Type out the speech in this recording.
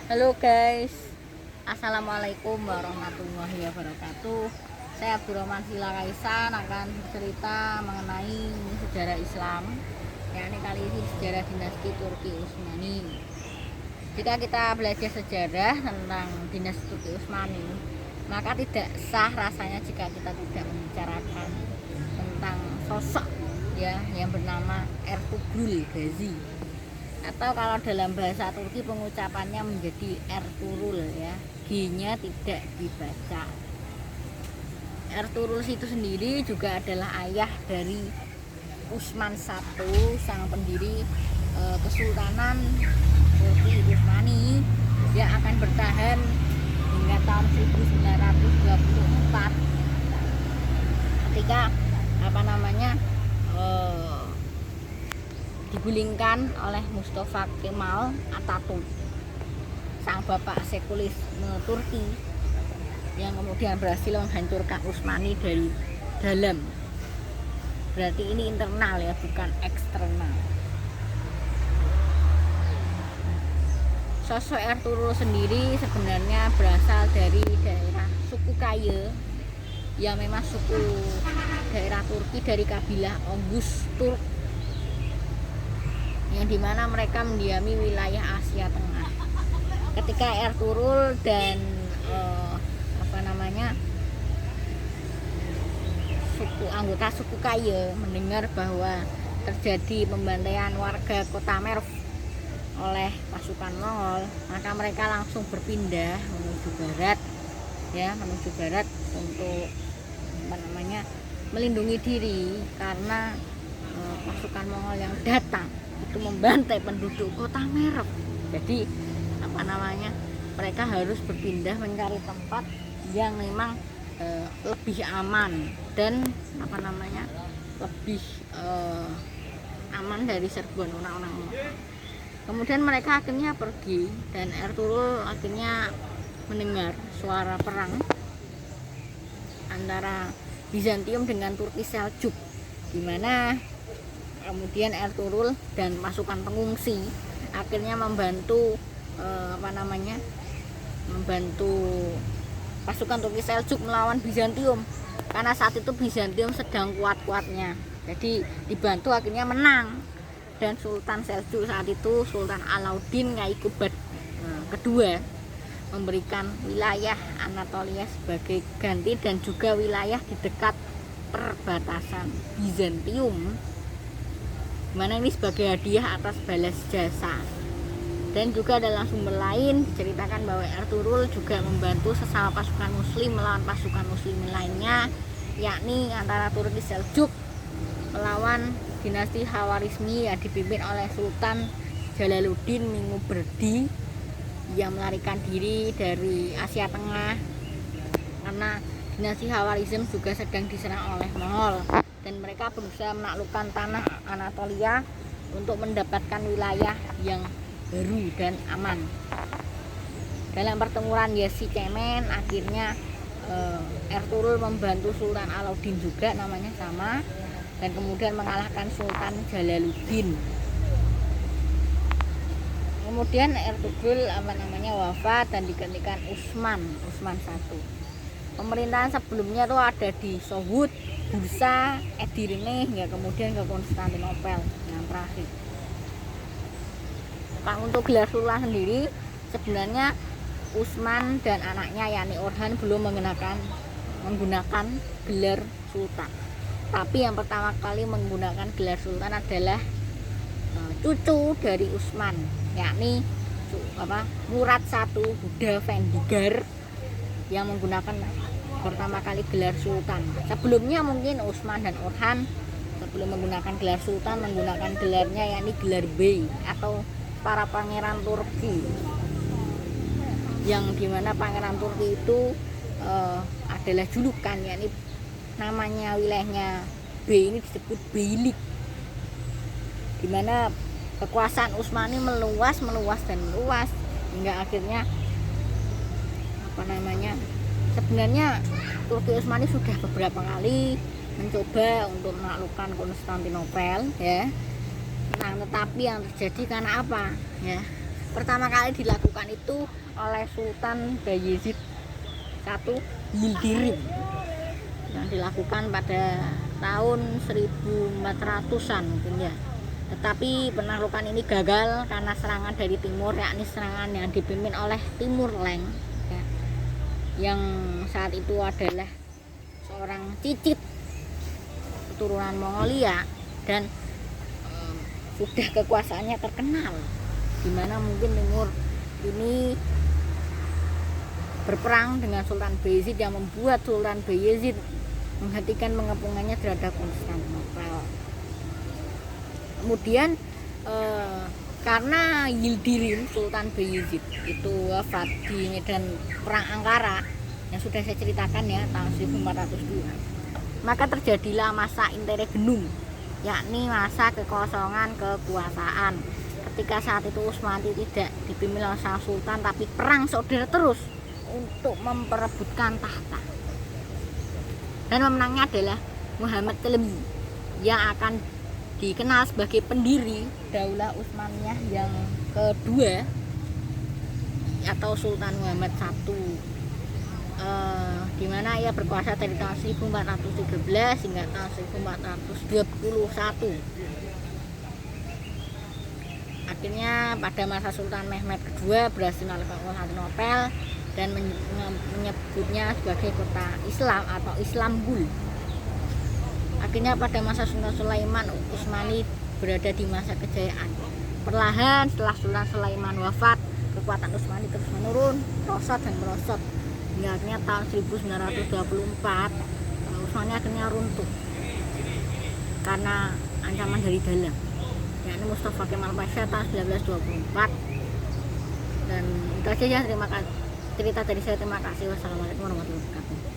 Halo guys, Assalamualaikum warahmatullahi wabarakatuh. Saya Abdurrahman Sila Kaisan akan bercerita mengenai sejarah Islam, yakni kali ini sejarah dinasti Turki Utsmani. Jika kita belajar sejarah tentang dinasti Turki Utsmani, maka tidak sah rasanya jika kita tidak membicarakan tentang sosok yang bernama Ertugrul Gazi, atau kalau dalam bahasa Turki pengucapannya menjadi Ertuğrul ya, G-nya tidak dibaca. Ertuğrul itu sendiri juga adalah ayah dari Utsman I, sang pendiri Kesultanan Turki Utsmani yang akan bertahan hingga tahun 1924 ketika digulingkan oleh Mustafa Kemal Atatürk, sang bapak sekulerisme Turki yang kemudian berhasil menghancurkan Utsmani dari dalam. Berarti ini internal ya, bukan eksternal. Sosok Ertuğrul sendiri sebenarnya berasal dari daerah suku Kaye, yang memang suku daerah Turki dari kabilah Oghuz Turk, yang dimana mereka mendiami wilayah Asia Tengah. Ketika Ertuğrul dan anggota suku Kaye mendengar bahwa terjadi pembantaian warga kota Merv oleh pasukan Mongol, maka mereka langsung berpindah menuju barat untuk melindungi diri karena pasukan Mongol yang datang itu membantai penduduk kota Merv. Jadi mereka harus berpindah mencari tempat yang memang lebih aman dan lebih aman dari serbuan orang-orang Mongol. Kemudian mereka akhirnya pergi dan Ertuğrul akhirnya mendengar suara perang antara Bizantium dengan Turki Seljuk, di mana kemudian Ertuğrul dan pasukan pengungsi akhirnya membantu pasukan Turki Seljuk melawan Bizantium, karena saat itu Bizantium sedang kuat-kuatnya. Jadi dibantu akhirnya menang, dan Sultan Seljuk saat itu Sultan Alauddin Yaikubad kedua memberikan wilayah Anatolia sebagai ganti dan juga wilayah di dekat perbatasan Bizantium, mana ini sebagai hadiah atas balas jasa. Dan juga dalam sumber lain diceritakan bahwa Ertuğrul juga membantu sesama pasukan muslim melawan pasukan muslim lainnya, yakni antara Turki Seljuk melawan dinasti Khawarizmi yang dipimpin oleh Sultan Jalaluddin Minguberdi yang melarikan diri dari Asia Tengah karena dinasti Khawarizm juga sedang diserang oleh Mongol, dan mereka berusaha menaklukkan tanah Anatolia untuk mendapatkan wilayah yang baru dan aman. Dalam pertempuran Yasi Cemen akhirnya Ertuğrul membantu Sultan Alauddin juga, namanya sama, dan kemudian mengalahkan Sultan Jalaluddin. Kemudian Ertuğrul wafat dan digantikan Utsman I. Pemerintahan sebelumnya tuh ada di Sohut, Bursa, Edirne, hingga kemudian ke Konstantinopel yang terakhir. Nah, untuk gelar sultan sendiri sebenarnya Utsman dan anaknya yakni Orhan belum menggunakan gelar sultan. Tapi yang pertama kali menggunakan gelar sultan adalah cucu dari Utsman, yakni Murad I Huda Vendigar, yang menggunakan pertama kali gelar sultan. Sebelumnya mungkin Utsman dan Orhan sebelum menggunakan gelar sultan menggunakan gelarnya yakni gelar bey atau para pangeran Turki, yang dimana pangeran Turki itu adalah julukan, yakni namanya wilayahnya B ini disebut Beylik, dimana kekuasaan Utsmani meluas hingga akhirnya sebenarnya Turki Utsmani sudah beberapa kali mencoba untuk menaklukkan Konstantinopel ya. Nah, tetapi yang terjadi karena apa ya, pertama kali dilakukan itu oleh Sultan Bayezid I Yildirim yang dilakukan pada tahun 1400-an mungkin ya. Tetapi penaklukan ini gagal karena serangan dari timur, yakni serangan yang dipimpin oleh Timur Leng ya, yang saat itu adalah seorang cicit keturunan Mongolia dan sudah kekuasaannya terkenal, dimana mungkin Timur ini berperang dengan Sultan Bayezid yang membuat Sultan Bayezid menghentikan pengepungannya terhadap Konstantinopel. Kemudian karena Yildirim Sultan Bayezid itu wafat di medan perang Ankara yang sudah saya ceritakan ya tahun 1402, maka terjadilah masa interregnum, yakni masa kekosongan kekuasaan. Ketika saat itu Utsmani tidak dipimpin oleh sang sultan, tapi perang saudara terus untuk memperebutkan tahta. Dan pemenangnya adalah Muhammad Çelebi yang akan dikenal sebagai pendiri Daulah Utsmaniyah yang kedua atau Sultan Muhammad I, di mana ia berkuasa dari tahun 1413 hingga tahun 1421. Akhirnya pada masa Sultan Mehmed II berhasil melakukan Konstantinopel dan menyebutnya sebagai kota Islam atau Istanbul. Akhirnya pada masa Sultan Sulaiman Utsmani berada di masa kejayaan. Perlahan setelah Sultan Sulaiman wafat, kekuatan Utsmani terus menurun, merosot dan merosot. Hingga akhirnya tahun 1924 Utsmani akhirnya runtuh karena ancaman dari dalam, yakni Mustafa Kemal Pasha tahun 1924. Dan itu aja ya, terima kasih cerita dari saya. Terima kasih. Wassalamualaikum warahmatullahi wabarakatuh.